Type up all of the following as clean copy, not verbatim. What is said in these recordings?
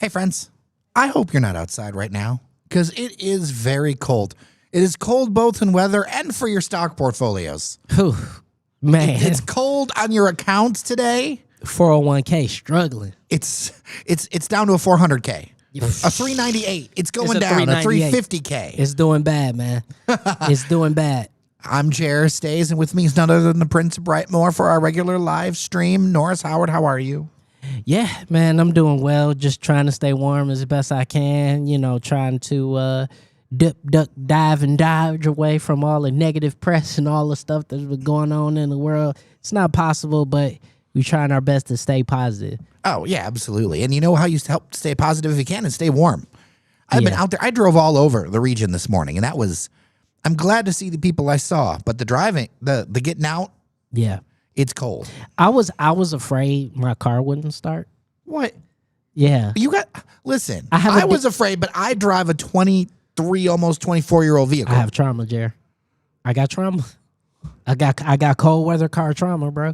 Hey, friends, I hope you're not outside right now because it is very cold. It is cold both in weather and for your stock portfolios. Whew, man, It's cold on your accounts today. 401k struggling. It's down to a 400K. A 398. It's going down. A 350K. It's doing bad, man. It's doing bad. I'm Jer Stays, and with me is none other than the Prince of Brightmoor for our regular live stream. Norris Howard, how are you? Yeah, man, I'm doing well. Just trying to stay warm as best I can. You know, trying to dip, duck, dive, and dodge away from all the negative press and all the stuff that's been going on in the world. It's not possible, but we're trying our best to stay positive. Oh, yeah, absolutely. And you know how you help stay positive if you can and stay warm. I've been out there. I drove all over the region this morning, and that was, I'm glad to see the people I saw, but the driving, the getting out, Yeah. it's cold. I was afraid my car wouldn't start. What? Yeah. Listen, I was afraid, but I drive a 23, almost 24-year-old vehicle. I have trauma, Jer. I got trauma. I got cold weather car trauma, bro.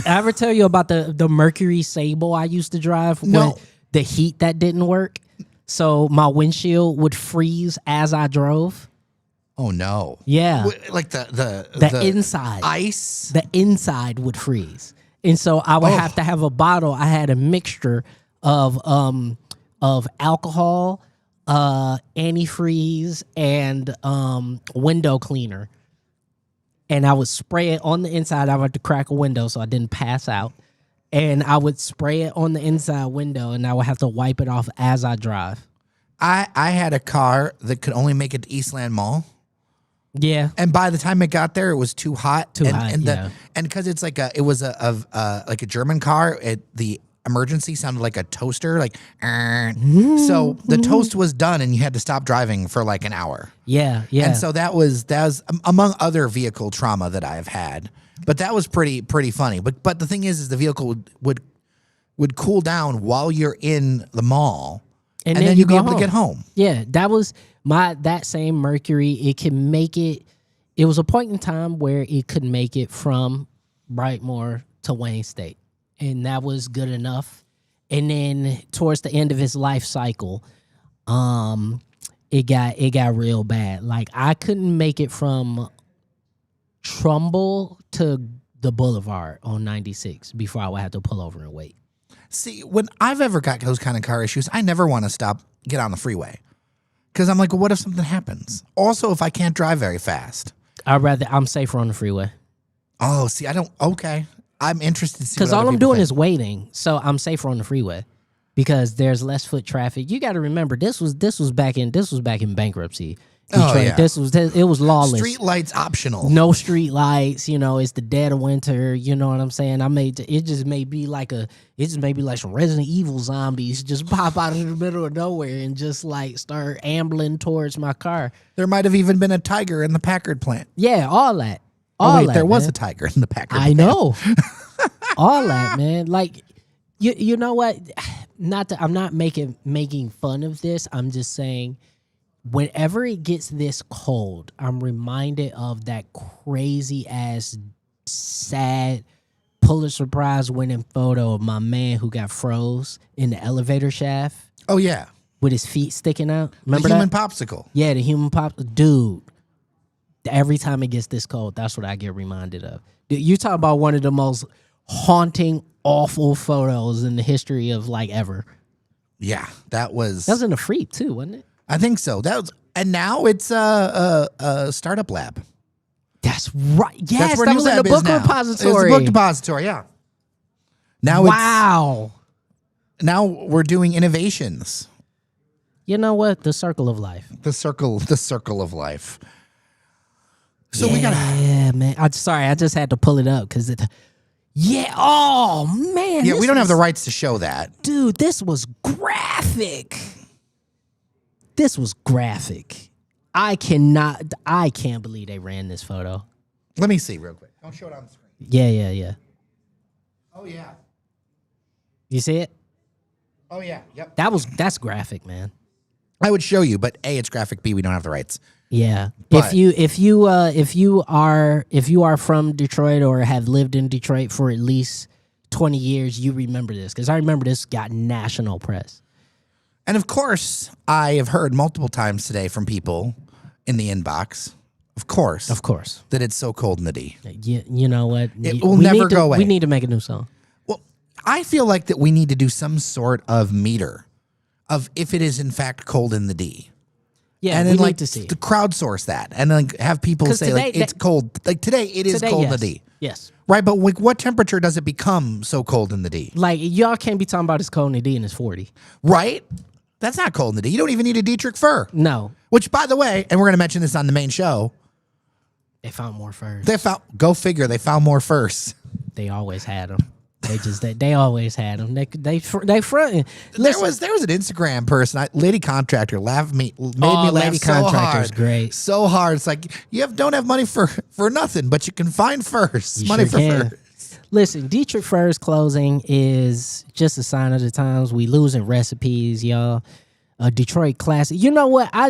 I ever tell you about the Mercury Sable I used to drive? No. With the heat that didn't work. So my windshield would freeze as I drove. Oh, no. Yeah. Like The inside. ice? The inside would freeze. And so I would have to have a bottle. I had a mixture of alcohol, antifreeze, and window cleaner. And I would spray it on the inside. I would have to crack a window so I didn't pass out. And I would spray it on the inside window, and I would have to wipe it off as I drive. I had a car that could only make it to Eastland Mall. Yeah. And by the time it got there, it was too hot. And yeah. And because it's like it was a German car, the emergency sounded like a toaster, like. So the toast was done, and you had to stop driving for like an hour. Yeah, yeah. And so that was among other vehicle trauma that I've had. But that was pretty funny. But the thing is the vehicle would cool down while you're in the mall, and then you'd be able to get home. Yeah, that was that same Mercury. It can make it. It was a point in time where it could make it from Brightmoor to Wayne State, and that was good enough. And then towards the end of his life cycle, it got real bad. Like I couldn't make it from Trumbull to the Boulevard on 96 before I would have to pull over and wait. See, when I've ever got those kind of car issues, I never want to get on the freeway. Because I'm like, well, what if something happens? Also, if I can't drive very fast. I'm safer on the freeway. Oh, see, okay. I'm interested to see because all I'm doing is waiting, so I'm safer on the freeway because there's less foot traffic. You got to remember this was back in bankruptcy. Detroit. Oh, yeah. It was lawless. Street lights optional. No street lights. You know, it's the dead of winter. You know what I'm saying? It just may be like some Resident Evil zombies just pop out in the middle of nowhere and just like start ambling towards my car. There might have even been a tiger in the Packard plant. Yeah, all that. There was a tiger in the Packard plant. I know. All that, man. Like, you know what? I'm not making fun of this. I'm just saying, whenever it gets this cold, I'm reminded of that crazy ass, sad Pulitzer Prize winning photo of my man who got froze in the elevator shaft. Oh yeah, with his feet sticking out. Remember the human that? popsicle? Yeah, the human pop. Dude, every time it gets this cold, that's what I get reminded of. You talk about one of the most haunting, awful photos in the history of like ever. Yeah, that was in the Freep too, wasn't it? I think so. And now it's a startup lab. That's right. Yes, that's where that New was in Lab the book is now. repository. It was the book depository, yeah. Now wow. Now we're doing innovations. You know what? The circle of life. The circle of life. So yeah, we got. Yeah, man. I'm sorry. I just had to pull it up because it. Yeah. Oh man. Yeah, we don't have the rights to show that, dude. This was graphic. This was graphic. I can't believe they ran this photo. Let me see real quick. Don't show it on the screen. Yeah. Oh yeah. You see it? Oh yeah. Yep. That's graphic, man. I would show you, but A, it's graphic. B, we don't have the rights. Yeah. But if you are from Detroit or have lived in Detroit for at least 20 years, you remember this. Because I remember this got national press. And of course, I have heard multiple times today from people in the inbox, of course, that it's so cold in the D. You know what? It will never go away. We need to make a new song. Well, I feel like that we need to do some sort of meter of if it is in fact cold in the D. Yeah, and we then need to see. to crowdsource that and then have people say today, like it's cold. Like today it is cold yes. in the D. Yes. Right, but like what temperature does it become so cold in the D? Like, y'all can't be talking about it's cold in the D and it's 40. Right? That's not cold in the D. You don't even need a Dietrich fur. No. Which, by the way, and we're going to mention this on the main show, They found more furs. go figure, they found more furs. They always had them. They always had them. They fronting. There was an Instagram person, Lady Contractor, made me laugh Lady so Contractor's hard. great. So hard. It's like don't have money for nothing, but you can find furs. You Money sure for can. furs. Listen, Dietrich Furs closing is just a sign of the times. We losing recipes, y'all. Detroit Classic. You know what? How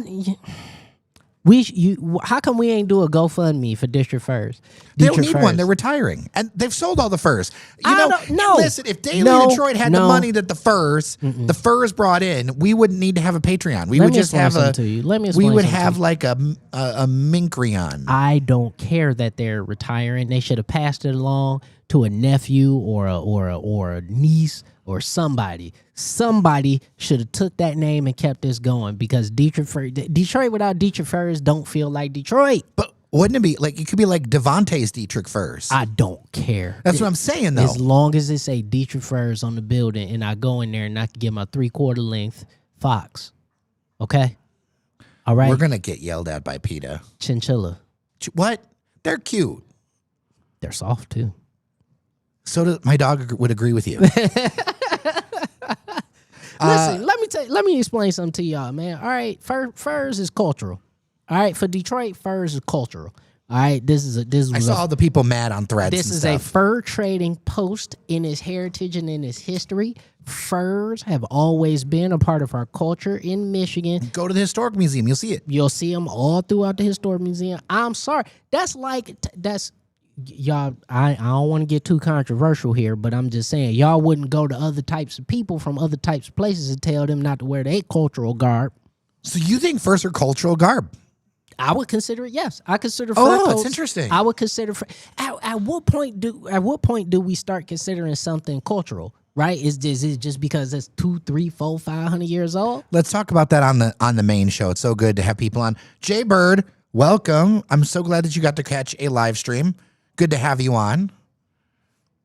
come we ain't do a GoFundMe for Dietrich Furs? They don't need one. They're retiring, and they've sold all the furs. No. Listen, if Daily Detroit had the money that the furs brought in, we wouldn't need to have a Patreon. We would just have a. We would have like a Minkreon. I don't care that they're retiring. They should have passed it along to a nephew or a niece or somebody. Somebody should have took that name and kept this going because Detroit without Dietrich Furs don't feel like Detroit. But wouldn't it be like it could be like Devontae's Dietrich Furs? I don't care. That's what I'm saying though. As long as it say Dietrich Furs on the building and I go in there and I can get my 3/4 length Fox. Okay? All right. We're gonna get yelled at by PETA. Chinchilla. What? They're cute. They're soft too. So my dog would agree with you. Listen, let me explain something to y'all, man. All right, furs is cultural. All right, for Detroit, furs is cultural. All right, I saw all the people mad on Threads. This and is stuff. a fur trading post in its heritage and in its history. Furs have always been a part of our culture in Michigan. Go to the historic museum, you'll see it. You'll see them all throughout the historic museum. I'm sorry, that's y'all. I don't want to get too controversial here, but I'm just saying y'all wouldn't go to other types of people from other types of places and tell them not to wear their cultural garb. So you think furs are cultural garb? I would consider it. Yes, I consider. Oh, fur it's coats, interesting. I would consider. At what point do we start considering something cultural? Right? Is it just because it's 200, 300, 400, 500 years old? Let's talk about that on the main show. It's so good to have people on. Jay Bird, welcome. I'm so glad that you got to catch a live stream. Good to have you on.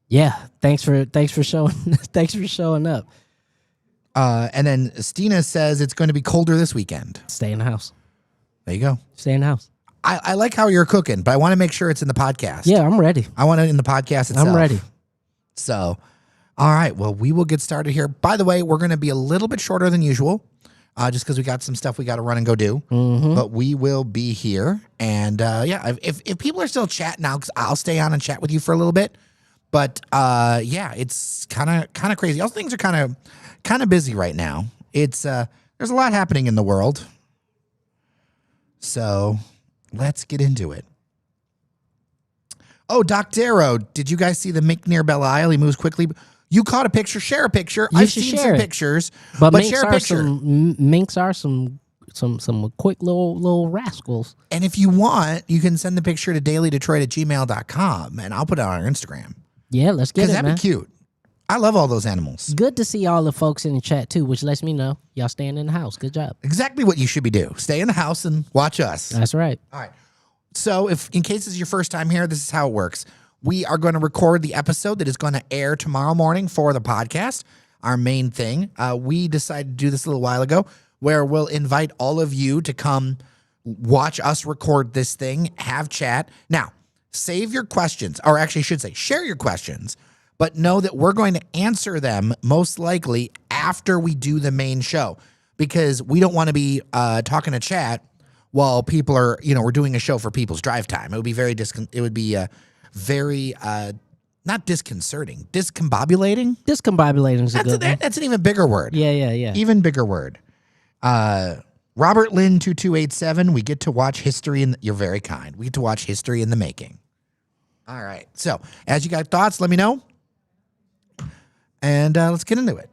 Yeah, thanks for showing up. And then Stina says it's going to be colder this weekend. Stay in the house. There you go. Stay in the house. I like how you're cooking, but I want to make sure it's in the podcast. Yeah, I'm ready. I want it in the podcast itself. I'm ready. So, all right. Well, we will get started here. By the way, we're going to be a little bit shorter than usual, just because we got some stuff we got to run and go do. Mm-hmm. But we will be here, and if people are still chatting now, because I'll stay on and chat with you for a little bit. But it's kind of crazy. Also, things are kind of busy right now. It's there's a lot happening in the world. So let's get into it. Oh, Doc Darrow, did you guys see the mink near Belle Isle? He moves quickly. You caught a picture. Share a picture. I've seen some pictures, but share a picture. Minks are some quick little rascals. And if you want, you can send the picture to dailydetroit@gmail.com, and I'll put it on our Instagram. Yeah, let's get it, man. That'd be cute. I love all those animals. Good to see all the folks in the chat, too, which lets me know y'all staying in the house. Good job. Exactly what you should be doing. Stay in the house and watch us. That's right. All right. So in case this is your first time here, this is how it works. We are going to record the episode that is going to air tomorrow morning for the podcast, our main thing. We decided to do this a little while ago where we'll invite all of you to come watch us record this thing, have chat. Now, save your questions, or actually I should say share your questions, but know that we're going to answer them most likely after we do the main show because we don't want to be talking to chat while people are, we're doing a show for people's drive time. It would be very not disconcerting, discombobulating. Discombobulating is a good one. That's an even bigger word. Yeah. Even bigger word. Robert Lynn 2287. We get to watch history you're very kind. We get to watch history in the making. All right. So as you got thoughts, let me know. And let's get into it.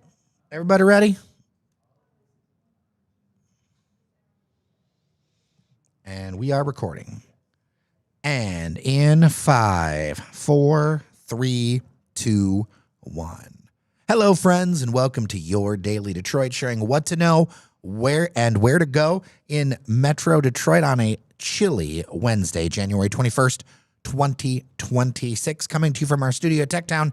Everybody ready? And we are recording. And in 5, 4, 3, 2, 1. Hello, friends, and welcome to your Daily Detroit, sharing what to know, where to go in Metro Detroit on a chilly Wednesday, January 21st, 2026. Coming to you from our studio at Techtown.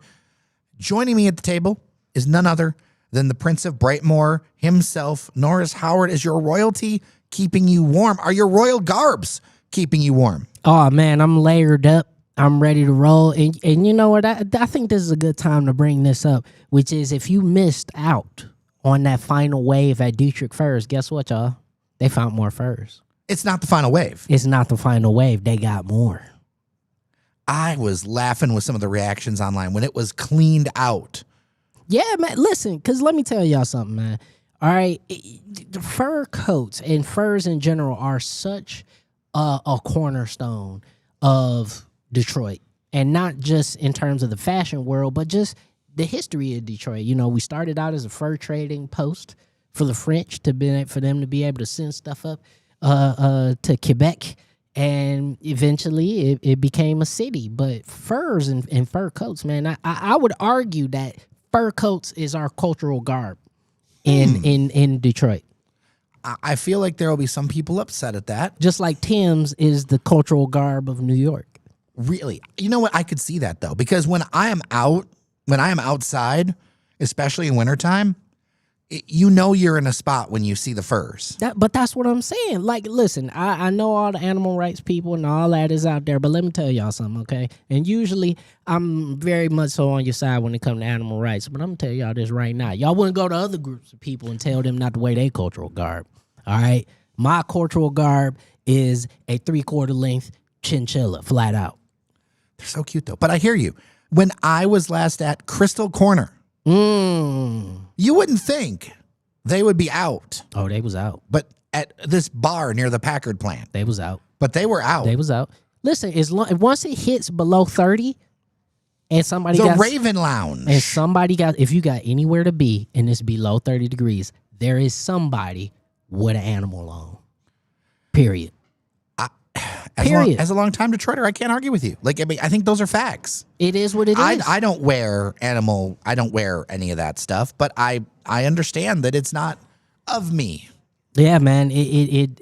Joining me at the table is none other than the Prince of Brightmoor himself. Norris Howard, is your royalty keeping you warm? Are your royal garbs keeping you warm? Oh, man, I'm layered up. I'm ready to roll. And you know what? I think this is a good time to bring this up, which is if you missed out on that final wave at Dietrich Furs, guess what, y'all? They found more furs. It's not the final wave. It's not the final wave. They got more. I was laughing with some of the reactions online when it was cleaned out. Yeah, man. Listen, because let me tell y'all something, man. All right. The fur coats and furs in general are such a cornerstone of Detroit, and not just in terms of the fashion world, but just the history of Detroit. You know, we started out as a fur trading post for the French for them to be able to send stuff up to Quebec, and eventually it became a city. But furs and fur coats, man, I would argue that fur coats is our cultural garb in Detroit. I feel like there will be some people upset at that. Just like Tim's is the cultural garb of New York. Really? You know what? I could see that, though, because when I am outside, especially in wintertime, you know you're in a spot when you see the furs. But that's what I'm saying. Like, listen, I know all the animal rights people and all that is out there, but let me tell y'all something, okay? And usually I'm very much so on your side when it comes to animal rights, but I'm going to tell y'all this right now. Y'all wouldn't go to other groups of people and tell them not to wear their cultural garb, all right? My cultural garb is a 3/4 length chinchilla, flat out. They're so cute, though. But I hear you. When I was last at Crystal Corner, you wouldn't think they would be out. Oh, they was out. But at this bar near the Packard plant. They was out. But they were out. They was out. Listen, once it hits below 30 and somebody the got... Raven Lounge. And somebody got... If you got anywhere to be and it's below 30 degrees, there is somebody with an animal on. Period. As a long-time Detroiter, I can't argue with you. Like, I mean, I think those are facts. It is what it is. I don't wear any of that stuff, but I understand that it's not of me. Yeah, man. It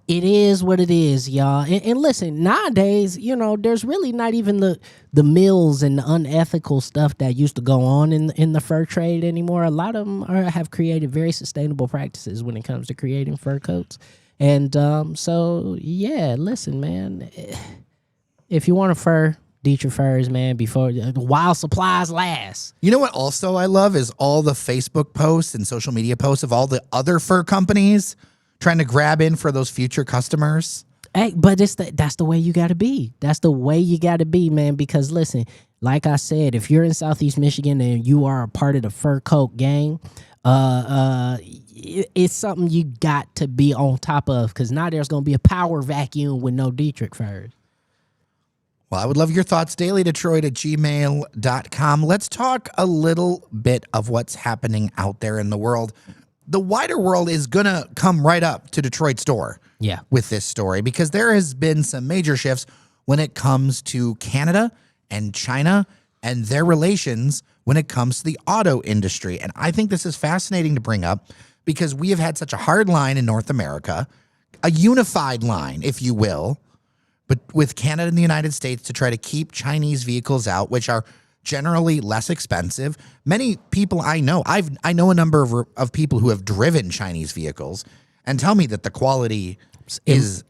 is what it is, y'all. And listen, nowadays, you know, there's really not even the mills and the unethical stuff that used to go on in the fur trade anymore. A lot of them have created very sustainable practices when it comes to creating fur coats. And so, yeah, listen, man, if you want a fur, Dietrich Furs, man, before while supplies last. You know what also I love is all the Facebook posts and social media posts of all the other fur companies trying to grab in for those future customers. Hey, but that's the way you got to be. That's the way you got to be, man, because listen, like I said, if you're in Southeast Michigan and you are a part of the fur coat gang, it's something you got to be on top of, because now there's going to be a power vacuum with no Dietrich Furs. Well, I would love your thoughts. dailydetroit@gmail.com. Let's talk a little bit of what's happening out there in the world. The wider world is going to come right up to Detroit's door with this story, because there has been some major shifts when it comes to Canada and China and their relations when it comes to the auto industry. And I think this is fascinating to bring up, because we have had such a hard line in North America, a unified line, if you will, but with Canada and the United States to try to keep Chinese vehicles out, which are generally less expensive. Many people I know, I know a number of people who have driven Chinese vehicles and tell me that the quality is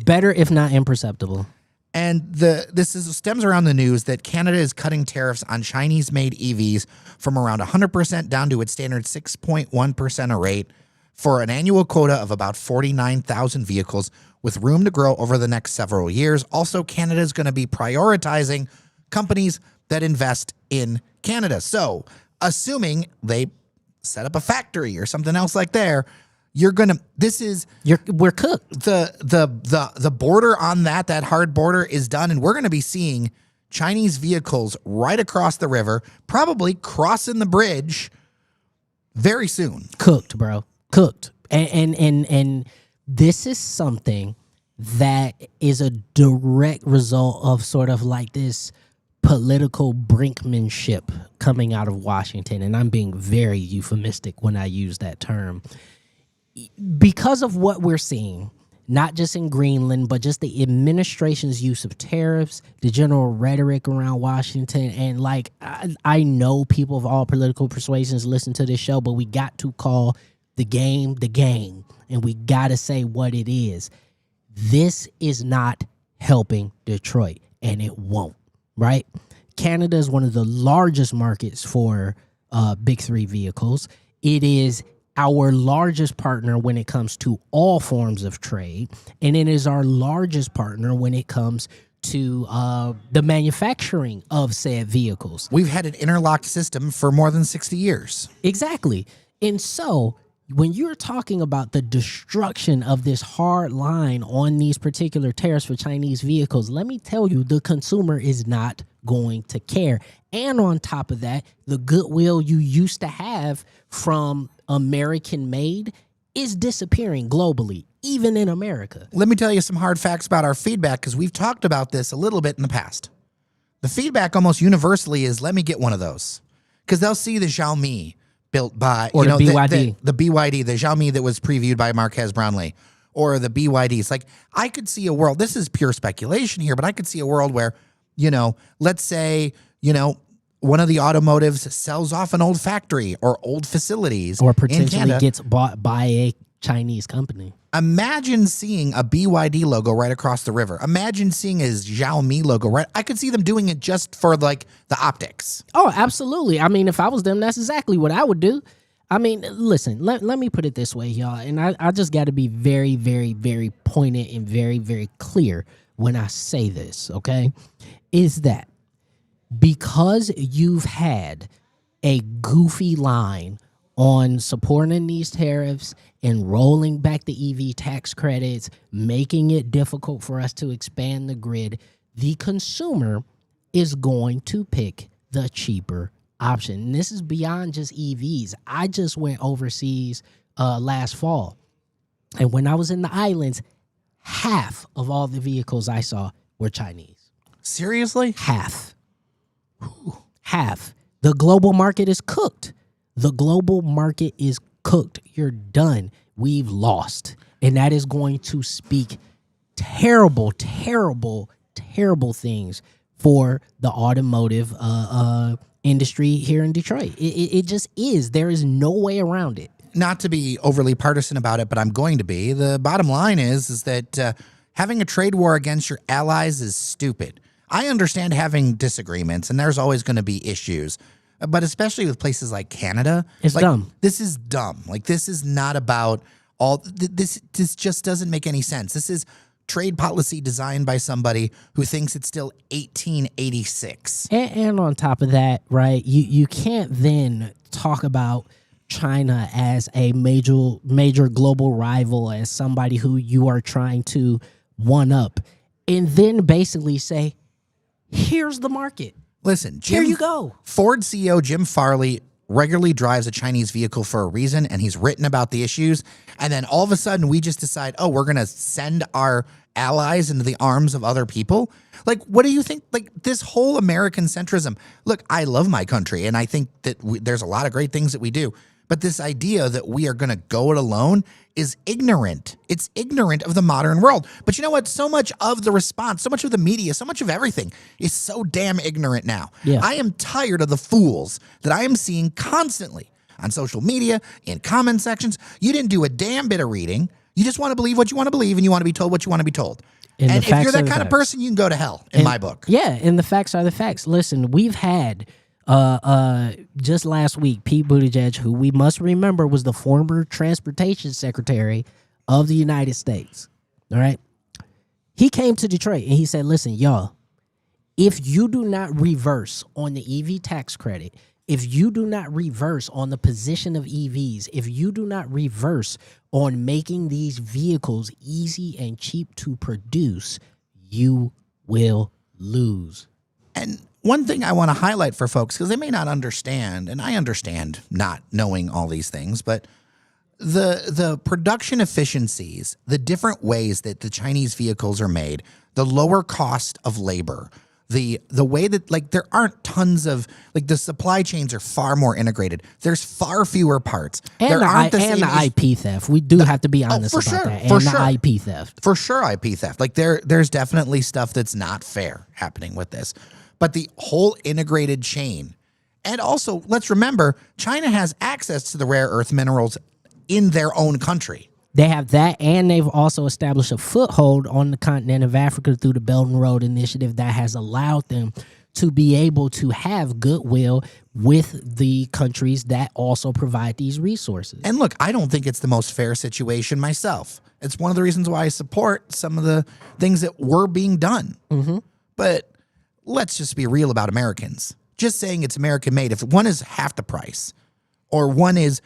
better, if not imperceptible. And this stems around the news that Canada is cutting tariffs on Chinese-made EVs from around 100% down to its standard 6.1% a rate for an annual quota of about 49,000 vehicles, with room to grow over the next several years. Also, Canada is going to be prioritizing companies that invest in Canada. So, assuming they set up a factory or something else like there, we're cooked. The border on that hard border is done, and we're going to be seeing Chinese vehicles right across the river, probably crossing the bridge very soon. Cooked, bro. Cooked. And this is something that is a direct result of sort of like this political brinkmanship coming out of Washington. And I'm being very euphemistic when I use that term. Because of what we're seeing, not just in Greenland, but just the administration's use of tariffs, the general rhetoric around Washington. And like, I know people of all political persuasions listen to this show, but we got to call the game, and we got to say what it is. This is not helping Detroit, and it won't, right? Canada is one of the largest markets for Big Three vehicles. It is our largest partner when it comes to all forms of trade, and it is our largest partner when it comes to the manufacturing of said vehicles. We've had an interlocked system for more than 60 years. Exactly. And so when you're talking about the destruction of this hard line on these particular tariffs for Chinese vehicles, let me tell you, the consumer is not going to care. And on top of that, the goodwill you used to have from American made is disappearing globally, even in America. Let me tell you some hard facts about our feedback, because we've talked about this a little bit in the past. The feedback almost universally is, let me get one of those. Because they'll see the Xiaomi built by, or the BYD. The BYD, the Xiaomi that was previewed by Marquez Brownlee, or the BYDs. Like, I could see a world, this is pure speculation here, but I could see a world where, let's say, one of the automotives sells off an old factory or old facilities. Or potentially gets bought by a Chinese company. Imagine seeing a BYD logo right across the river. Imagine seeing a Xiaomi logo right. I could see them doing it just for like the optics. Oh, absolutely. I mean, if I was them, that's exactly what I would do. I mean, listen, let me put it this way, y'all. And I just got to be very, very, very pointed and very, very clear when I say this, okay? Is that because you've had a goofy line on supporting these tariffs and rolling back the EV tax credits, making it difficult for us to expand the grid, the consumer is going to pick the cheaper option. And this is beyond just EVs. I just went overseas last fall. And when I was in the islands, half of all the vehicles I saw were Chinese. Seriously? Half. Half. The global market is cooked. The global market is cooked. You're done. We've lost. And that is going to speak terrible, terrible, terrible things for the automotive industry here in Detroit. It just is. There is no way around it. Not to be overly partisan about it, but I'm going to be. The bottom line is that having a trade war against your allies is stupid. I understand having disagreements, and there's always going to be issues. But especially with places like Canada, it's dumb. This is dumb. Like, this is not about all this. This just doesn't make any sense. This is trade policy designed by somebody who thinks it's still 1886. And on top of that, right, you can't then talk about China as a major global rival, as somebody who you are trying to one up, and then basically say, here's the market. Listen, here you go. Ford CEO Jim Farley regularly drives a Chinese vehicle for a reason, and he's written about the issues. And then all of a sudden, we just decide, oh, we're going to send our allies into the arms of other people. Like, what do you think? Like, this whole American centrism. Look, I love my country, and I think that there's a lot of great things that we do. But this idea that we are going to go it alone is ignorant. It's ignorant of the modern world. But you know what? So much of the response, so much of the media, so much of everything is so damn ignorant now. Yeah. I am tired of the fools that I am seeing constantly on social media, in comment sections. You didn't do a damn bit of reading. You just want to believe what you want to believe, and you want to be told what you want to be told. And if you're that kind of person, you can go to hell, in my book. Yeah, and the facts are the facts. Listen, we've had... just last week, Pete Buttigieg, who we must remember was the former transportation secretary of the United States, all right? He came to Detroit and he said, listen, y'all, if you do not reverse on the EV tax credit, if you do not reverse on the position of EVs, if you do not reverse on making these vehicles easy and cheap to produce, you will lose. And one thing I want to highlight for folks, because they may not understand, and I understand not knowing all these things, but the production efficiencies, the different ways that the Chinese vehicles are made, the lower cost of labor, the way that like there aren't tons of like the supply chains are far more integrated. There's far fewer parts. And there aren't the same IP theft. We do have to be honest for about sure, that. for And sure. the IP theft. For sure, IP theft. Like there's definitely stuff that's not fair happening with this. But the whole integrated chain, and also let's remember, China has access to the rare earth minerals in their own country. They have that, and they've also established a foothold on the continent of Africa through the Belt and Road Initiative that has allowed them to be able to have goodwill with the countries that also provide these resources. And look, I don't think it's the most fair situation myself. It's one of the reasons why I support some of the things that were being done. But let's just be real about Americans. Just saying it's American made, if one is half the price or one is,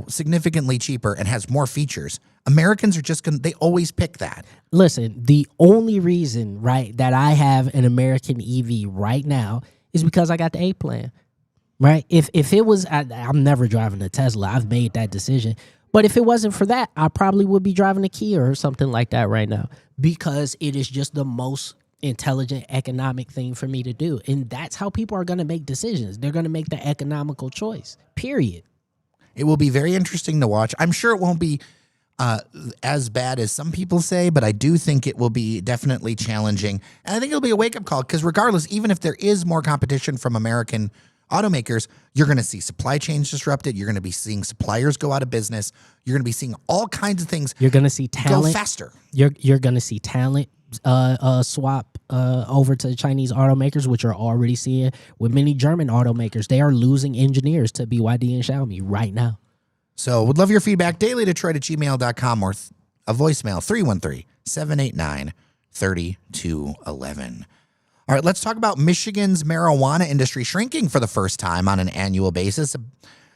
significantly cheaper and has more features, Americans are just they always pick that. Listen, the only reason, right, that I have an American EV right now is because I got the A plan, right? If it was, I'm never driving a Tesla. I've made that decision. But if it wasn't for that, I probably would be driving a Kia or something like that right now because it is just the most intelligent economic thing for me to do. And that's how people are going to make decisions. They're going to make the economical choice, period. It will be very interesting to watch. I'm sure it won't be as bad as some people say, but I do think it will be definitely challenging. And I think it'll be a wake-up call because regardless, even if there is more competition from American automakers, you're going to see supply chains disrupted. You're going to be seeing suppliers go out of business. You're going to be seeing all kinds of things You're going to see talent go faster. You're going to see talent swap over to Chinese automakers, which are already seeing with many German automakers. They are losing engineers to BYD and Xiaomi right now. So would love your feedback. dailydetroit@gmail.com or a voicemail 313-789-3211. All right, let's talk about Michigan's marijuana industry shrinking for the first time on an annual basis,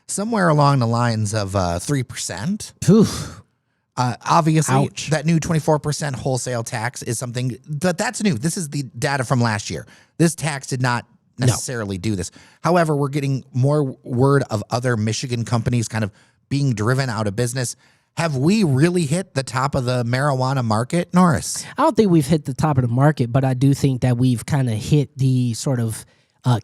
somewhere along the lines of 3%. Obviously, Ouch. that new 24% wholesale tax is something, but that's new. This is the data from last year. This tax did not necessarily do this. However, we're getting more word of other Michigan companies kind of being driven out of business. Have we really hit the top of the marijuana market, Norris? I don't think we've hit the top of the market, but I do think that we've kind of hit the sort of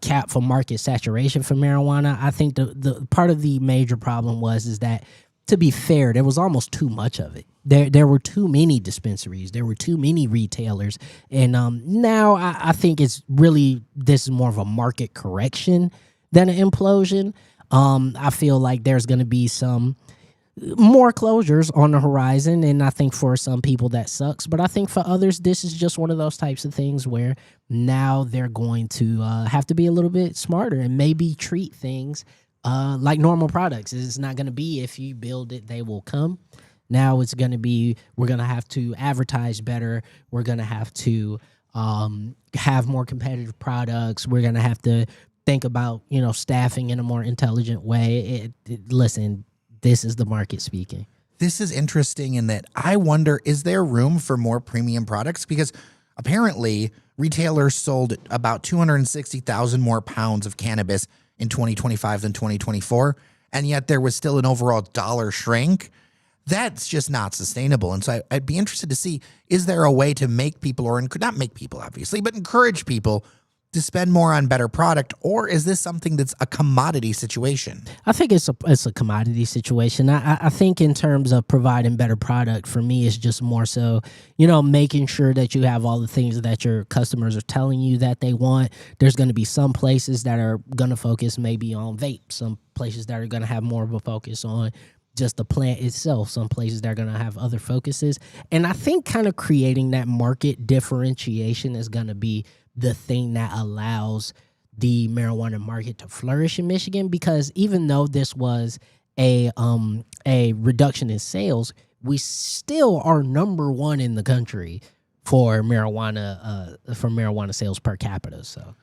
cap for market saturation for marijuana. I think the part of the major problem is that, to be fair, there was almost too much of it. There were too many dispensaries. There were too many retailers. And now I think this is more of a market correction than an implosion. I feel like there's going to be some more closures on the horizon, and I think for some people that sucks, but I think for others this is just one of those types of things where now they're going to have to be a little bit smarter and maybe treat things like normal products. It's not going to be if you build it they will come. Now it's going to be we're going to have to advertise better. We're going to have to have more competitive products. We're going to have to think about staffing in a more intelligent way. Listen, this is the market speaking. This is interesting in that I wonder, is there room for more premium products? Because apparently retailers sold about 260,000 more pounds of cannabis in 2025 than 2024, and yet there was still an overall dollar shrink. That's just not sustainable. And so I'd be interested to see, is there a way to make people, or not make people obviously, but encourage people to spend more on better product, or is this something that's a commodity situation? I think it's a commodity situation. I think in terms of providing better product, for me, it's just more so, making sure that you have all the things that your customers are telling you that they want. There's going to be some places that are going to focus maybe on vape, some places that are going to have more of a focus on just the plant itself, some places that are going to have other focuses. And I think kind of creating that market differentiation is going to be the thing that allows the marijuana market to flourish in Michigan, because even though this was a reduction in sales, we still are number one in the country for marijuana sales per capita. So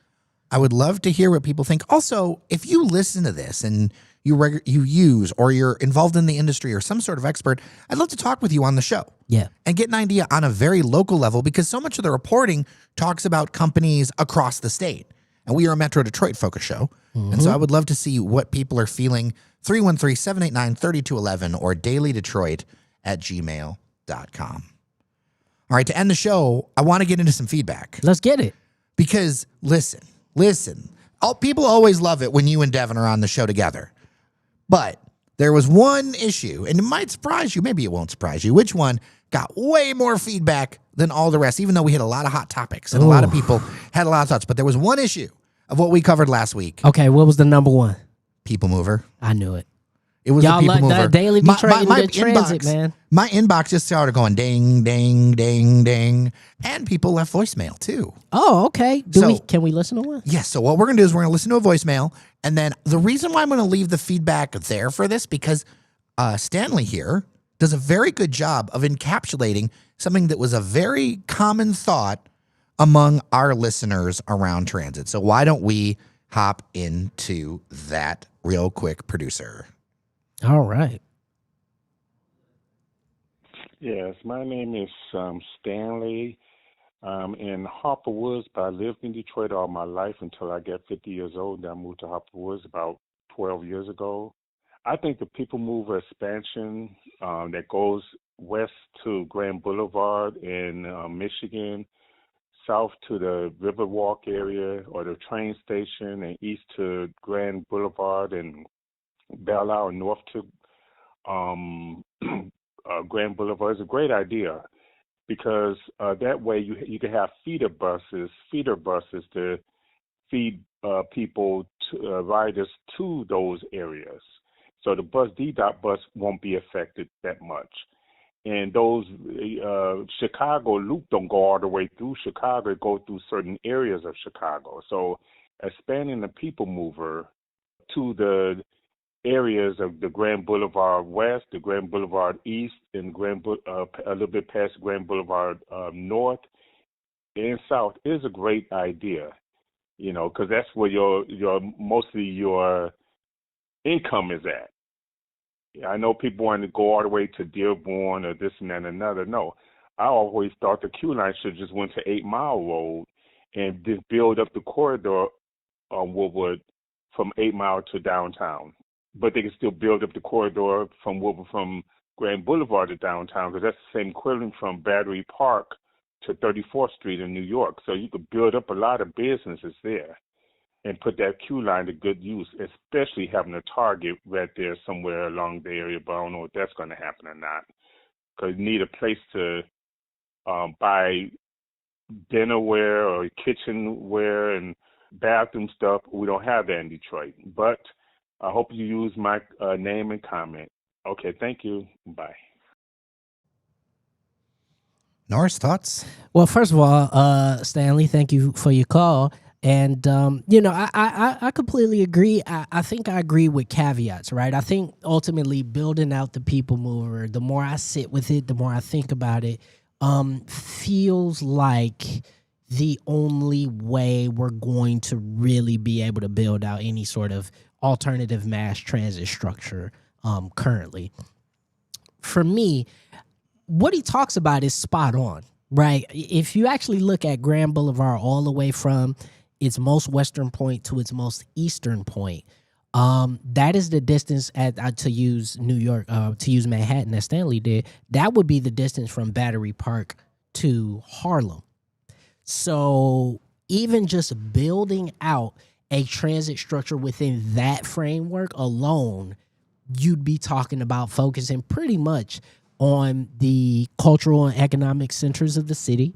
I would love to hear what people think. Also, if you listen to this and you use, or you're involved in the industry or some sort of expert, I'd love to talk with you on the show. Yeah. And get an idea on a very local level, because so much of the reporting talks about companies across the state. And we are a Metro Detroit focus show. And so I would love to see what people are feeling. 313-789-3211 or dailydetroit@gmail.com. All right, to end the show, I want to get into some feedback. Let's get it. Because listen. People always love it when you and Devin are on the show together. But there was one issue, and it might surprise you. Maybe it won't surprise you. Which one got way more feedback than all the rest, even though we had a lot of hot topics and a lot of people had a lot of thoughts. But there was one issue of what we covered last week. Okay, what was the number one? People mover. I knew it. It was Y'all the people mover. The Daily Detroit my the transit, man. My inbox just started going ding, ding, ding, ding. And people left voicemail too. Oh, okay. Can we listen to one? Yes. So what we're going to do is we're going to listen to a voicemail. And then the reason why I'm going to leave the feedback there for this, because Stanley here does a very good job of encapsulating something that was a very common thought among our listeners around transit. So why don't we hop into that real quick, producer? All right. Yes, my name is Stanley. I'm in Harper Woods, but I lived in Detroit all my life until I got 50 years old. Then I moved to Harper Woods about 12 years ago. I think the People Mover expansion that goes west to Grand Boulevard in Michigan, south to the Riverwalk area or the train station, and east to Grand Boulevard and Belle Isle, north to Grand Boulevard is a great idea, because that way you can have feeder buses to feed people, riders to those areas. So the D-Dot bus won't be affected that much. And those Chicago Loop don't go all the way through Chicago, it go through certain areas of Chicago. So expanding the People Mover to the areas of the Grand Boulevard West, the Grand Boulevard East, and a little bit past Grand Boulevard North and South is a great idea, because that's where mostly your income is at. I know people want to go all the way to Dearborn or this and that and another. No, I always thought the Q line should just went to 8 Mile Road and just build up the corridor on Woodward from 8 Mile to downtown. But they can still build up the corridor from Woodward from Grand Boulevard to downtown, because that's the same equivalent from Battery Park to 34th Street in New York. So you could build up a lot of businesses there and put that Q line to good use, especially having a Target right there somewhere along the area. But I don't know if that's going to happen or not, because you need a place to buy dinnerware or kitchenware and bathroom stuff. We don't have that in Detroit. But I hope you use my name and comment. Okay, thank you. Bye. Norris, thoughts? Well, first of all, Stanley, thank you for your call. And, I completely agree. I think I agree with caveats, right? I think ultimately building out the People Mover, the more I sit with it, the more I think about it, feels like the only way we're going to really be able to build out any sort of alternative mass transit structure currently. For me, what he talks about is spot on, right? If you actually look at Grand Boulevard all the way from its most western point to its most eastern point, that is the distance to use New York, to use Manhattan as Stanley did. That would be the distance from Battery Park to Harlem. So even just building out a transit structure within that framework alone, you'd be talking about focusing pretty much on the cultural and economic centers of the city.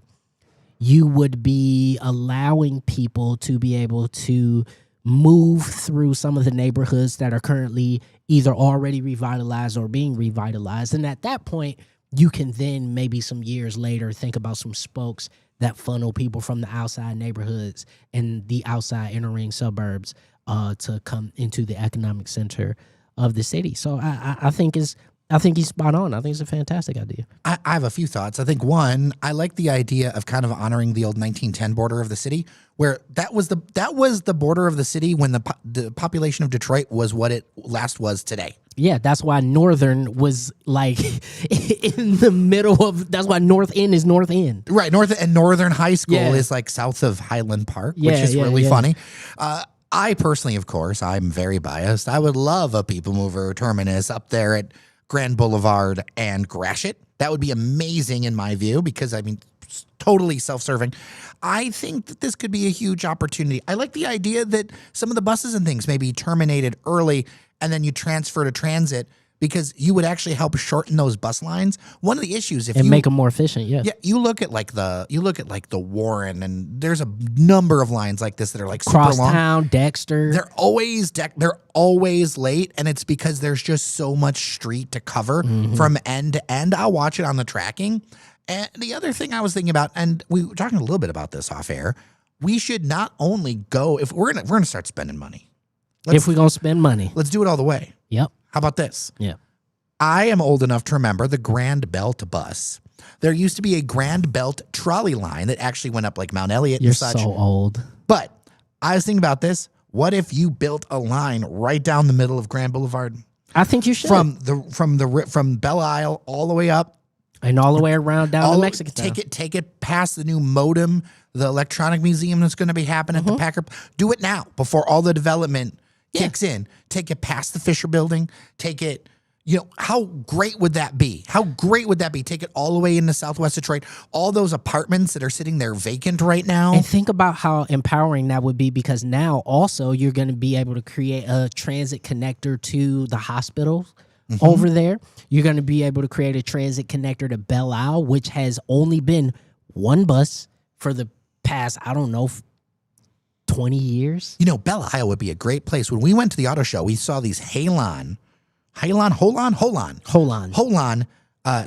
You would be allowing people to be able to move through some of the neighborhoods that are currently either already revitalized or being revitalized. And at that point, you can then maybe some years later think about some spokes that funnel people from the outside neighborhoods and the outside inner ring suburbs to come into the economic center of the city. So I think it's I think he's spot on. I think it's a fantastic idea. I have a few thoughts. I think one, I like the idea of kind of honoring the old 1910 border of the city, where that was the border of the city when the population of Detroit was what it last was today. Yeah, that's why Northern was like in the middle of. That's why North End is North End. Right, Northern High School Yeah. is like south of Highland Park, which Yeah, is yeah, really yeah. funny. I personally, of course, I'm very biased. I would love a people mover terminus up there at Grand Boulevard and Gratiot. That would be amazing in my view because, I mean, it's totally self-serving. I think that this could be a huge opportunity. I like the idea that some of the buses and things may be terminated early and then you transfer to transit because you would actually help shorten those bus lines. One of the issues, if And you make them more efficient. Yeah. yeah, you look at like the Warren, and there's a number of lines like this that are like super long. Crosstown, Dexter. They're always late, and it's because there's just so much street to cover from end to end. I'll watch it on the tracking. And the other thing I was thinking about, and we were talking a little bit about this off air, we should not only go if we're gonna start spending money. If we're gonna spend money. Let's do it all the way. Yep. How about this? Yeah. I am old enough to remember the Grand Belt bus. There used to be a Grand Belt trolley line that actually went up like Mount Elliott You're and such. so old. But I was thinking about this. What if you built a line right down the middle of Grand Boulevard I think you should. from Belle Isle all the way up, And all the way around down to Mexican Town. take it past the new modem, the electronic museum that's going to be happening at the Packer. Do it now before all the development kicks in. Take it past the Fisher Building. Take it. You know, how great would that be? How great would that be? Take it all the way into Southwest Detroit. All those apartments that are sitting there vacant right now. And think about how empowering that would be because now also you're going to be able to create a transit connector to the hospitals over there. You're going to be able to create a transit connector to Belle Isle, which has only been one bus for the past, I don't know, 20 years. You know, Belle Isle would be a great place. When we went to the auto show, we saw these Holon,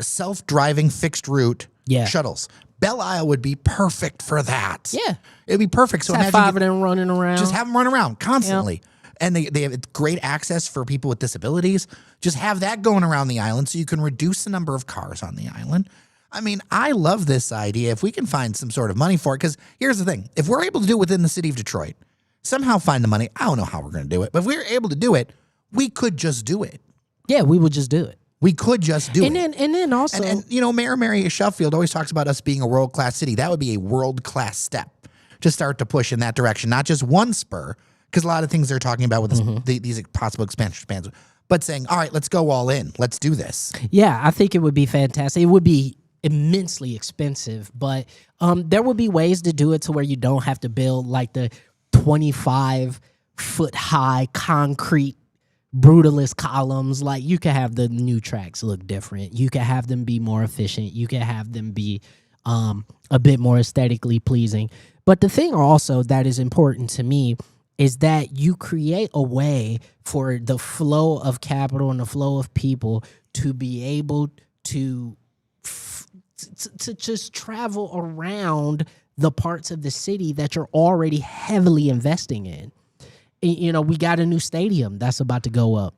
self-driving fixed route Yeah. shuttles. Belle Isle would be perfect for that. Yeah. It'd be perfect. So Have imagine five of them running around. just have them run around constantly. And they have great access for people with disabilities. Just have that going around the island so you can reduce the number of cars on the island. I mean, I love this idea if we can find some sort of money for it. Because here's the thing. If we're able to do it within the city of Detroit, somehow find the money. I don't know how we're going to do it. But if we're able to do it, we could just do it. Yeah, we would just do it. We could just do it. And then also, And you know, Mayor Mary Sheffield always talks about us being a world-class city. That would be a world-class step to start to push in that direction. Not just one spur, because a lot of things they're talking about with this, these possible expansions, but saying, all right, let's go all in. Let's do this. yeah, I think it would be fantastic. It would be immensely expensive, but there would be ways to do it to where you don't have to build like the 25-foot high concrete brutalist columns. Like you can have the new tracks look different. You can have them be more efficient. You can have them be a bit more aesthetically pleasing. But the thing also that is important to me is that you create a way for the flow of capital and the flow of people to be able to to just travel around the parts of the city that you're already heavily investing in. You know, we got a new stadium that's about to go up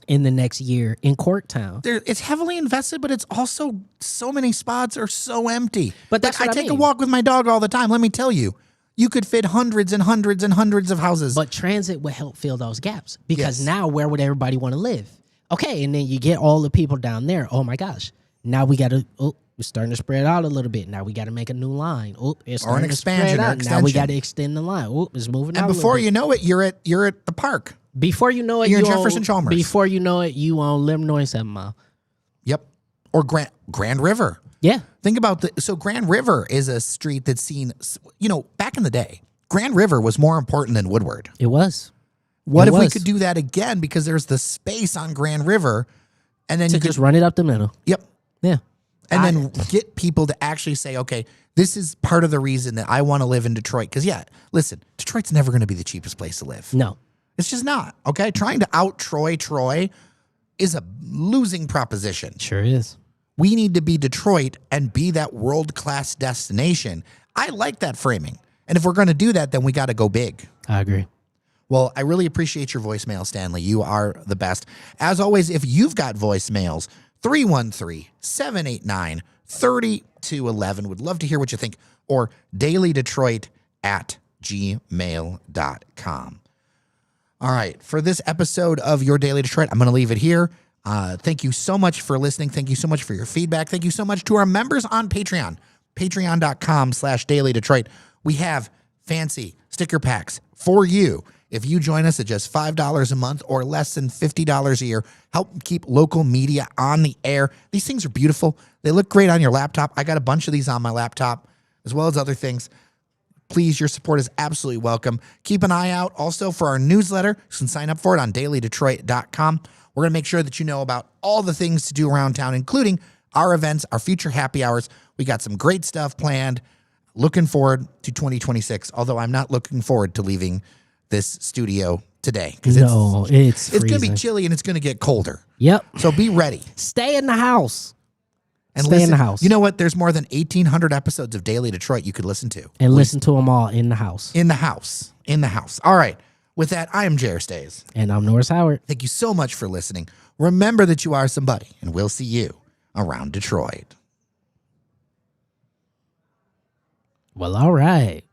in the next year in Corktown. It's heavily invested, but it's also so many spots are so empty. But that's like, what I I take a mean. walk with my dog all the time. Let me tell you, you could fit hundreds and hundreds and hundreds of houses. But transit would help fill those gaps because Yes. now where would everybody want to live? Okay, and then you get all the people down there. Oh my gosh. Now we got to, we're starting to spread out a little bit. Now we got to make a new line. It's Or an starting to spread expansion or out. Now we extension. got to extend the line. It's moving out and a little before bit. you know it, you're at the park. Before you know it, You're in you own- Jefferson Chalmers. Before you know it, you own Illinois 7 Mile. Yep. Or Grand River. Yeah. Think about so Grand River is a street that's seen, you know, back in the day, Grand River was more important than Woodward. It was. What It if we was. could do that again because there's the space on Grand River and then To you could just run it up the middle. Yep. Yeah. And then get people to actually say, okay, this is part of the reason that I want to live in Detroit. Because, yeah, listen, Detroit's never going to be the cheapest place to live. No. It's just not, okay? Trying to out Troy is a losing proposition. Sure is. We need to be Detroit and be that world-class destination. I like that framing. And if we're going to do that, then we got to go big. I agree. Well, I really appreciate your voicemail, Stanley. You are the best. As always, if you've got voicemails, 313-789-3211. Would love to hear what you think. Or dailydetroit@gmail.com. All right. For this episode of Your Daily Detroit, I'm going to leave it here. Thank you so much for listening. Thank you so much for your feedback. Thank you so much to our members on Patreon, patreon.com/dailydetroit. We have fancy sticker packs for you. If you join us at just $5 a month or less than $50 a year, help keep local media on the air. These things are beautiful. They look great on your laptop. I got a bunch of these on my laptop, as well as other things. Please, your support is absolutely welcome. Keep an eye out also for our newsletter. You can sign up for it on dailydetroit.com. We're going to make sure that you know about all the things to do around town, including our events, our future happy hours. We got some great stuff planned. Looking forward to 2026, although I'm not looking forward to leaving this studio today. It's going to be chilly and it's going to get colder. Yep. So be ready. Stay in the house. And Stay in the house. You know what? There's more than 1,800 episodes of Daily Detroit you could listen to. And listen to them all in the house. In the house. In the house. All right. With that, I am Jer Stays. And I'm Norris Howard. Thank you so much for listening. Remember that you are somebody, and we'll see you around Detroit. Well, all right.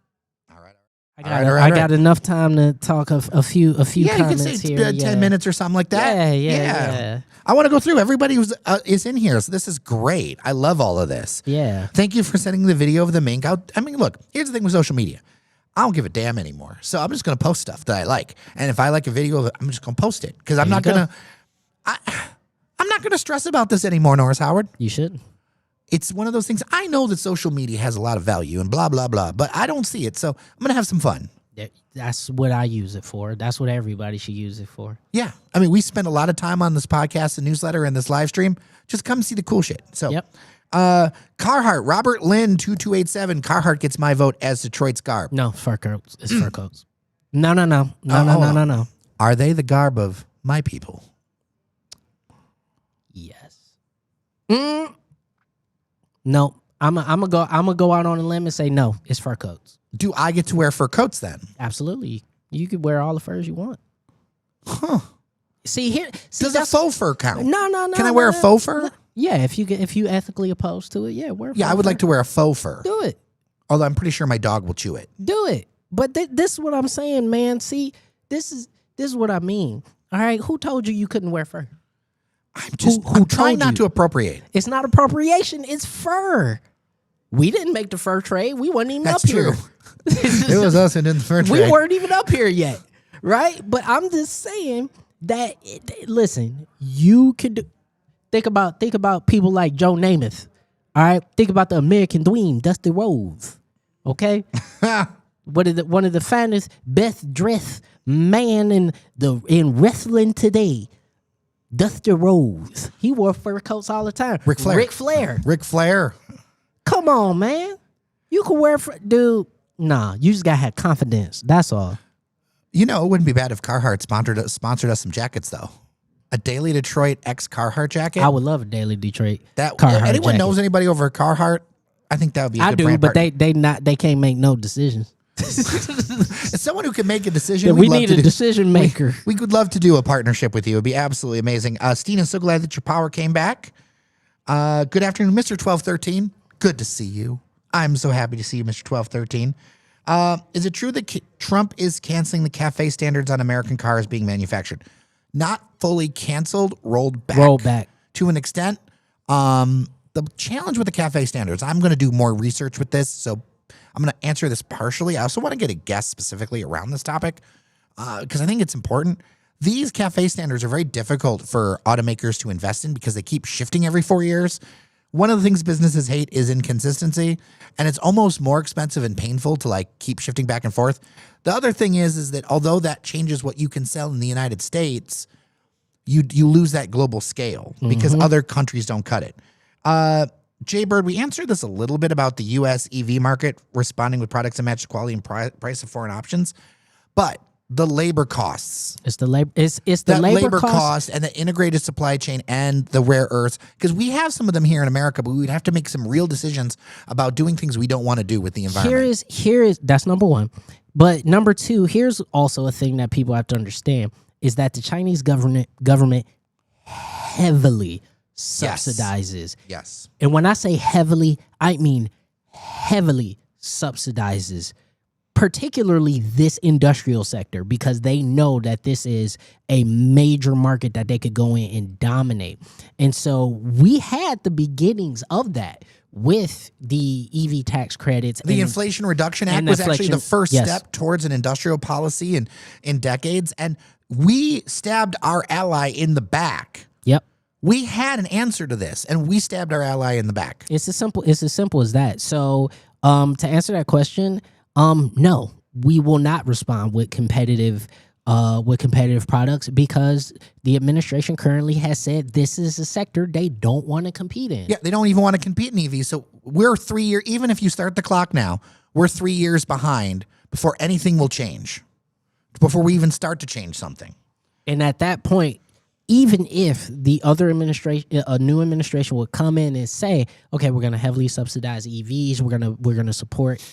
I got enough time to talk a few comments you can say here. 10 minutes or something like that. Yeah. I want to go through. Everybody who's is in here, so this is great. I love all of this. Yeah. Thank you for sending the video of the mink out. I mean, look, here's the thing with social media. I don't give a damn anymore. So I'm just going to post stuff that I like. And if I like a video of it, I'm just going to post it. Because I'm not going to stress about this anymore, Norris Howard. You should. It's one of those things. I know that social media has a lot of value and blah, blah, blah, but I don't see it. So I'm going to have some fun. That's what I use it for. That's what everybody should use it for. Yeah. I mean, we spend a lot of time on this podcast and newsletter and this live stream. Just come see the cool shit. So, Yep. Carhartt, Robert Lynn 2287. Carhartt gets my vote as Detroit's garb. No, fur coats. It's fur coats. No. Are they the garb of my people? Yes. No. I'm gonna go out on a limb and say no. It's fur coats. Do I get to wear fur coats then? Absolutely. You could wear all the furs you want. Huh. See here. Does a faux fur count? No. Can I wear a faux fur? Yeah, if you ethically opposed to it, yeah, wear. Yeah, I would like to wear a faux fur. Do it. Although I'm pretty sure my dog will chew it. Do it. But this is what I'm saying, man. See, this is what I mean. All right, who told you couldn't wear fur? I'm just I'm trying not to appropriate. It's not appropriation. It's fur. We didn't make the fur trade. We wasn't even That's up true. here. It was us who did the fur trade. We weren't even up here yet, right? But I'm just saying that. Listen, you could think about people like Joe Namath. All right, think about the American Dream, Dusty Rhodes. Okay, one of the finest, best dressed man in wrestling today. Dusty Rhodes. He wore fur coats all the time. Ric Flair. Ric Flair. Come on, man. You can wear dude. Nah, you just gotta have confidence. That's all. You know, it wouldn't be bad if Carhartt sponsored us some jackets, though. A Daily Detroit X Carhartt jacket. I would love a Daily Detroit. That Carhartt anyone jacket. knows anybody over at Carhartt? I think that would be a good do, brand but partner. they can't make no decisions. As someone who can make a decision, Yeah, we need a decision maker. We would love to do a partnership with you. It'd be absolutely amazing. Stina, so glad that your power came back. Good afternoon, Mr. 1213. Good to see you. I'm so happy to see you, Mr. 1213. Is it true that Trump is canceling the CAFE standards on American cars being manufactured? Not fully canceled, rolled back to an extent. The challenge with the CAFE standards, I'm going to do more research with this, so I'm going to answer this partially. I also want to get a guest specifically around this topic because I think it's important. These CAFE standards are very difficult for automakers to invest in because they keep shifting every 4 years. One of the things businesses hate is inconsistency, and it's almost more expensive and painful to like keep shifting back and forth. The other thing is that although that changes what you can sell in the United States, you lose that global scale because other countries don't cut it. Jay Bird, we answered this a little bit about the U.S. EV market responding with products that match the quality and price of foreign options, but the labor costs. It's the labor. It's the That labor, labor cost. cost and the integrated supply chain and the rare earths, because we have some of them here in America, but we would have to make some real decisions about doing things we don't want to do with the environment. Here is that's number one. But number two, here's also a thing that people have to understand is that the Chinese government heavily subsidizes. Yes. And when I say heavily, I mean heavily subsidizes particularly this industrial sector, because they know that this is a major market that they could go in and dominate. And so we had the beginnings of that with the EV tax credits. The and Inflation Reduction Act and was actually the inflation- first yes. step towards an industrial policy in decades. And we stabbed our ally in the back. Yep. We had an answer to this, and we stabbed our ally in the back. It's as simple as that. So to answer that question, no, we will not respond with competitive products, because the administration currently has said this is a sector they don't want to compete in. Yeah, they don't even want to compete in EVs. So we're 3 years, even if you start the clock now, we're 3 years behind before anything will change, before we even start to change something. And at that point, even if the other administration, a new administration would come in and say, okay, we're going to heavily subsidize EVs, we're going to support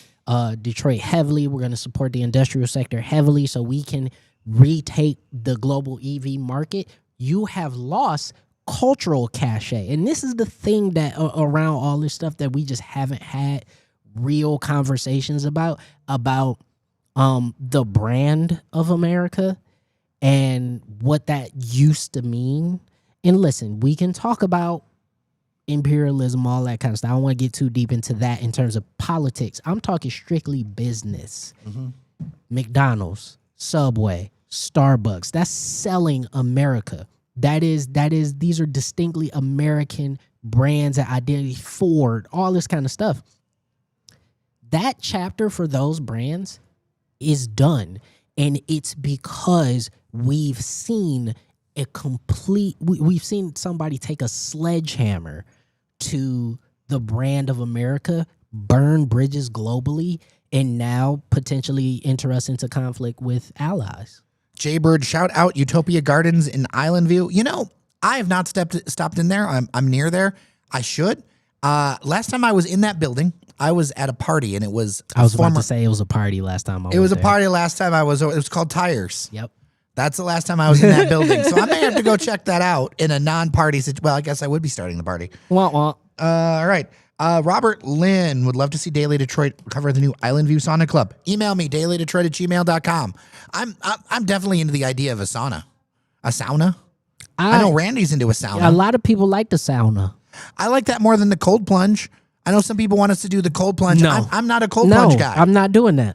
Detroit heavily, we're going to support the industrial sector heavily so we can retake the global EV market, you have lost cultural cachet. And this is the thing that around all this stuff that we just haven't had real conversations about the brand of America and what that used to mean. And listen, we can talk about imperialism, all that kind of stuff. I don't want to get too deep into that in terms of politics. I'm talking strictly business. McDonald's, Subway, Starbucks, that's selling America. These are distinctly American brands and identity. Ford, all this kind of stuff. That chapter for those brands is done. And it's because we've seen we've seen somebody take a sledgehammer to the brand of America, burn bridges globally, and now potentially enter us into conflict with allies. Jaybird, shout out Utopia Gardens in Island View. You know, I have not stopped in there. I'm near there. I should. Last time I was in that building, I was at a party, and it was. I was about to say it was a party last time I was. It was a there. party last time I was. It was called Tires. Yep. That's the last time I was in that building. So I may have to go check that out in a non-party situation. Well, I guess I would be starting the party. Wah, wah. All right. Robert Lynn would love to see Daily Detroit cover the new Island View Sauna Club. Email me, dailydetroit@gmail.com. I'm definitely into the idea of a sauna. A sauna? I know Randy's into a sauna. A lot of people like the sauna. I like that more than the cold plunge. I know some people want us to do the cold plunge. No. I'm not a cold plunge guy. I'm not doing that.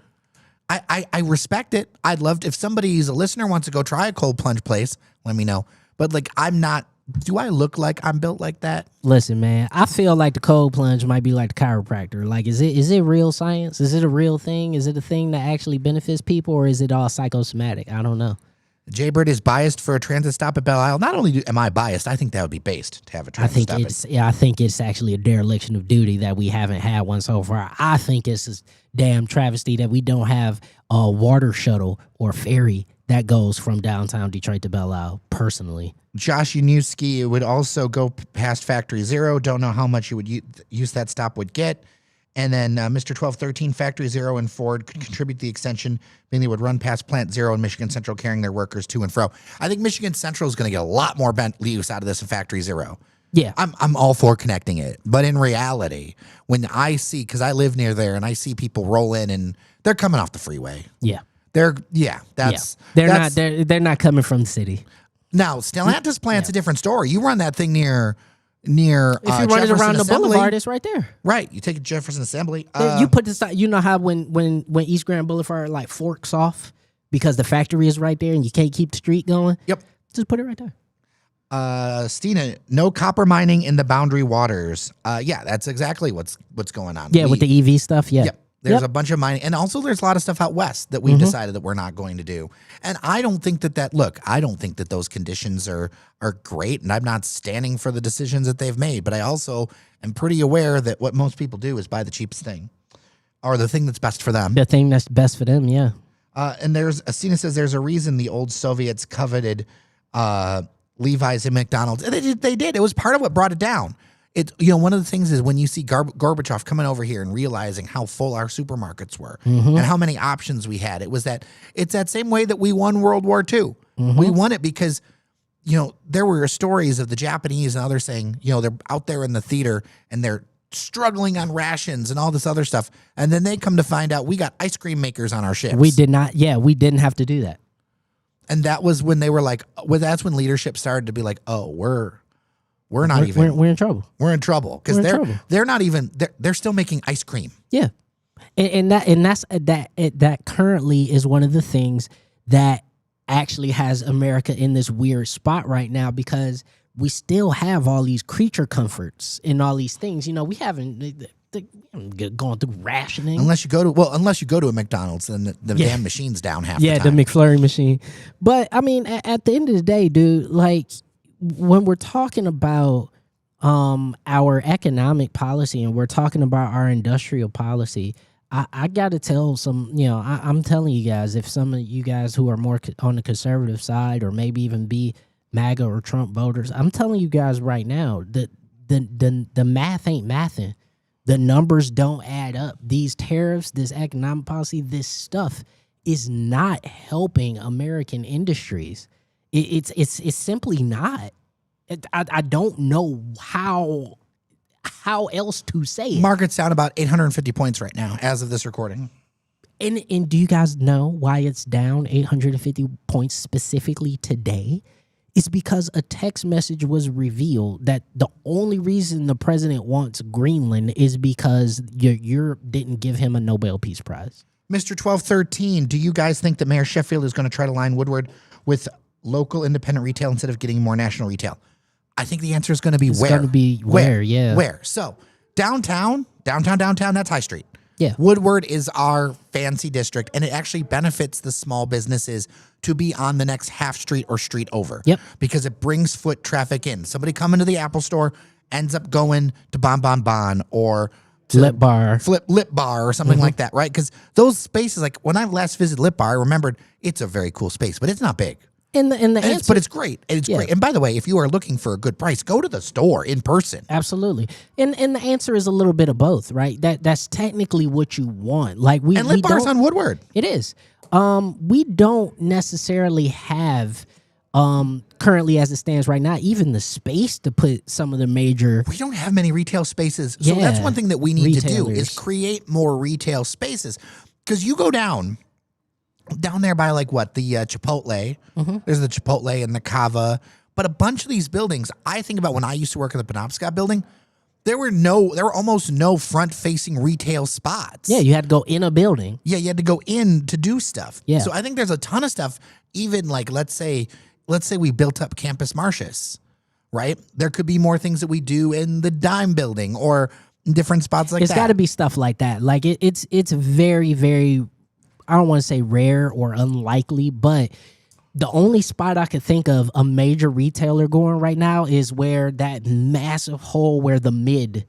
I respect it. I'd love to, if somebody's a listener wants to go try a cold plunge place, let me know. But like, I'm not, do I look like I'm built like that? Listen, man, I feel like the cold plunge might be like the chiropractor. Like, is it real science? Is it a real thing? Is it a thing that actually benefits people, or is it all psychosomatic? I don't know. Jaybird is biased for a transit stop at Belle Isle. Not only am I biased, I think that would be based to have a transit stop. I think it's actually a dereliction of duty that we haven't had one so far. I think it's a damn travesty that we don't have a water shuttle or ferry that goes from downtown Detroit to Belle Isle, personally. Josh Uniewski would also go past Factory Zero. Don't know how much you would use that stop would get. And then Mr. 1213, Factory Zero and Ford could contribute to the extension, meaning they would run past Plant Zero and Michigan Central, carrying their workers to and fro. I think Michigan Central is going to get a lot more use out of this in Factory Zero. Yeah. I'm all for connecting it. But in reality, when I see, because I live near there and I see people roll in and they're coming off the freeway. Yeah. They're not coming from the city. Now, Stellantis plant's a different story. You run that thing near if you run it Jefferson around the Assembly, boulevard, it's right there. Right. You take Jefferson Assembly. You put this. You know how when East Grand Boulevard like forks off because the factory is right there and you can't keep the street going. Yep. Just put it right there. Stina, no copper mining in the Boundary Waters. Yeah, that's exactly what's going on. Yeah, with the EV stuff. Yeah. Yep. There's a bunch of mining, and also there's a lot of stuff out west that we've decided that we're not going to do. And I don't think I don't think that those conditions are great, and I'm not standing for the decisions that they've made, but I also am pretty aware that what most people do is buy the cheapest thing or the thing that's best for them. The thing that's best for them, yeah. And there's Asina says there's a reason the old Soviets coveted Levi's and McDonald's. And they did. It was part of what brought it down. One of the things is when you see Gorbachev coming over here and realizing how full our supermarkets were and how many options we had, it's that same way that we won World War II. We won it because, there were stories of the Japanese and others saying, they're out there in the theater and they're struggling on rations and all this other stuff. And then they come to find out we got ice cream makers on our ships. We didn't have to do that. And that was when they were like, that's when leadership started to be like, oh, we're in trouble. We're in trouble because they're not even they're still making ice cream. Yeah, and that currently is one of the things that actually has America in this weird spot right now because we still have all these creature comforts and all these things. We haven't going through rationing unless you go to a McDonald's and the damn machine's down half the time. The McFlurry machine. But I mean, at the end of the day, dude, like when we're talking about our economic policy and we're talking about our industrial policy, I got to tell I'm telling you guys, if some of you guys who are more on the conservative side or maybe even be MAGA or Trump voters, I'm telling you guys right now that the math ain't mathing. The numbers don't add up. These tariffs, this economic policy, this stuff is not helping American industries. It's simply not. I don't know how else to say it. Market's down about 850 points right now as of this recording. And do you guys know why it's down 850 points specifically today? It's because a text message was revealed that the only reason the president wants Greenland is because Europe didn't give him a Nobel Peace Prize. Mr. 1213, do you guys think that Mayor Sheffield is going to try to line Woodward with local independent retail instead of getting more national retail? I think the answer is going to be It's where. going to be where, yeah. Where? So downtown, that's High Street. Yeah. Woodward is our fancy district, and it actually benefits the small businesses to be on the next half street or street over. Yep. Because it brings foot traffic in. Somebody coming to the Apple store ends up going to Bon Bon Bon or to Lip Bar. Lip Bar or something like that, right? Because those spaces, like when I last visited Lip Bar, I remembered it's a very cool space, but it's not big. But it's great. It's great. And by the way, if you are looking for a good price, go to the store in person. Absolutely. And the answer is a little bit of both, right? That's technically what you want. Like and Lip Bar's on Woodward. It is. We don't necessarily have currently as it stands right now, even the space to put some of the major. We don't have many retail spaces. So that's one thing that we need to do is create more retail spaces. Because you go down there by the Chipotle. There's the Chipotle and the Cava. But a bunch of these buildings, I think about when I used to work at the Penobscot building, there were almost no front-facing retail spots. Yeah, you had to go in a building. Yeah, you had to go in to do stuff. Yeah. So I think there's a ton of stuff, even like, let's say we built up Campus Martius, right? There could be more things that we do in the Dime building or in different spots like that. It's got to be stuff like that. Like it's very, very, I don't want to say rare or unlikely, but the only spot I could think of a major retailer going right now is where that massive hole where the Mid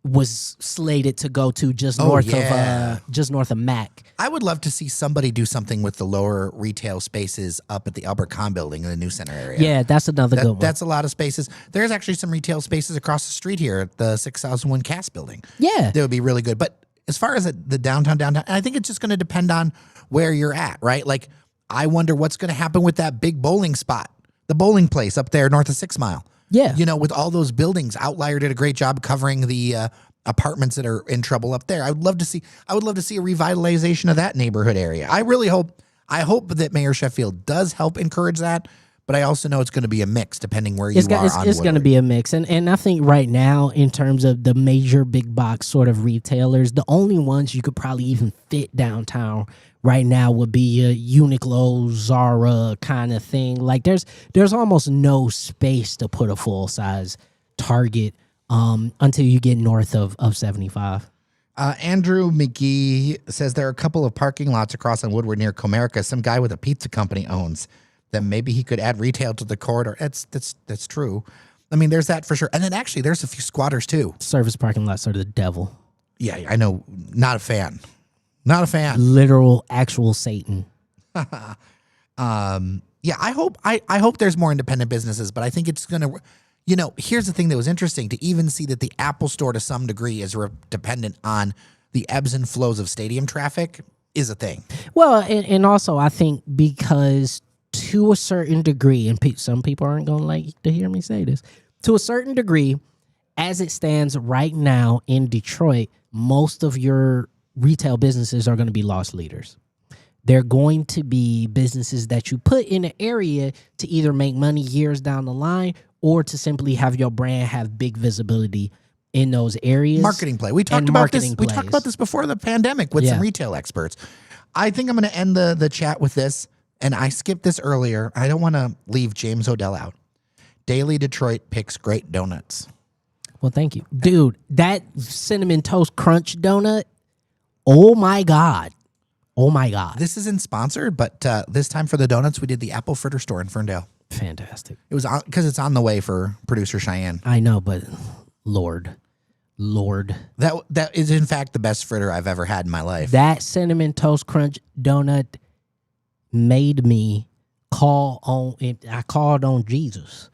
was slated to go to just north of Mac. I would love to see somebody do something with the lower retail spaces up at the Albert Kahn building in the New Center area. Yeah, that's another good one. That's a lot of spaces. There's actually some retail spaces across the street here at the 6001 Cass building. Yeah. That would be really good. But as far as the downtown, I think it's just going to depend on where you're at, right? Like, I wonder what's going to happen with that big bowling spot, the bowling place up there north of 6 Mile. Yeah. With all those buildings. Outlier did a great job covering the apartments that are in trouble up there. I would love to see a revitalization of that neighborhood area. I hope that Mayor Sheffield does help encourage that, but I also know it's going to be a mix depending where you are. It's going to be a mix. And I think right now, in terms of the major big box sort of retailers, the only ones you could probably even fit downtown right now would be a Uniqlo, Zara kind of thing. Like there's almost no space to put a full size Target until you get north of 75. Andrew McGee says there are a couple of parking lots across on Woodward near Comerica some guy with a pizza company owns. Then maybe he could add retail to the corridor. That's true. I mean, there's that for sure. And then actually there's a few squatters too. Service parking lots are the devil. Yeah, I know. Not a fan. Not a fan. Literal, actual Satan. Yeah, I hope there's more independent businesses, but I think it's going to, here's the thing that was interesting to even see that the Apple Store to some degree is dependent on the ebbs and flows of stadium traffic is a thing. Well, and also I think because to a certain degree, and some people aren't going to like to hear me say this, to a certain degree, as it stands right now in Detroit, most of your retail businesses are going to be loss leaders. They're going to be businesses that you put in an area to either make money years down the line or to simply have your brand have big visibility in those areas. Marketing play. We talked about this. We talked about this before the pandemic with some retail experts. I think I'm going to end the chat with this, and I skipped this earlier. I don't want to leave James Odell out. Daily Detroit picks great donuts. Well, thank you. Dude, that Cinnamon Toast Crunch donut, oh my God. Oh my God. This isn't sponsored, but this time for the donuts, we did the Apple Fritter Store in Ferndale. Fantastic. It was because it's on the way for producer Cheyenne. I know, but Lord. That is, in fact, the best fritter I've ever had in my life. That Cinnamon Toast Crunch donut made me call on it. I called on Jesus.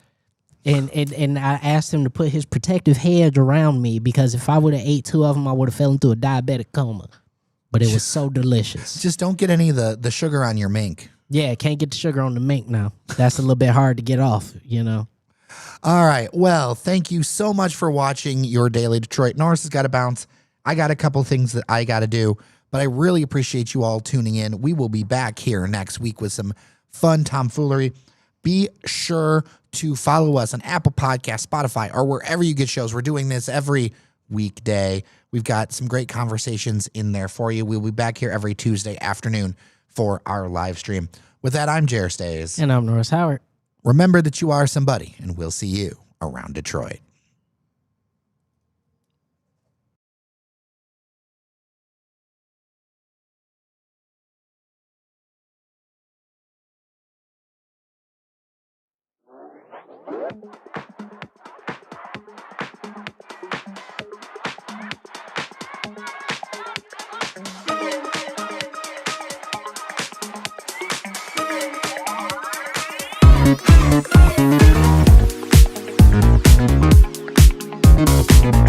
And I asked him to put his protective hedge around me because if I would have ate 2 of them, I would have fell into a diabetic coma. But it was so delicious. Just don't get any of the sugar on your mink. Yeah, can't get the sugar on the mink now. That's a little bit hard to get off, All right. Well, thank you so much for watching your Daily Detroit. Norris has got to bounce. I got a couple things that I got to do, but I really appreciate you all tuning in. We will be back here next week with some fun tomfoolery. Be sure to follow us on Apple Podcasts, Spotify, or wherever you get shows. We're doing this every weekday. We've got some great conversations in there for you. We'll be back here every Tuesday afternoon for our live stream. With that, I'm Jer Stays. And I'm Norris Howard. Remember that you are somebody, and we'll see you around Detroit. Thank you.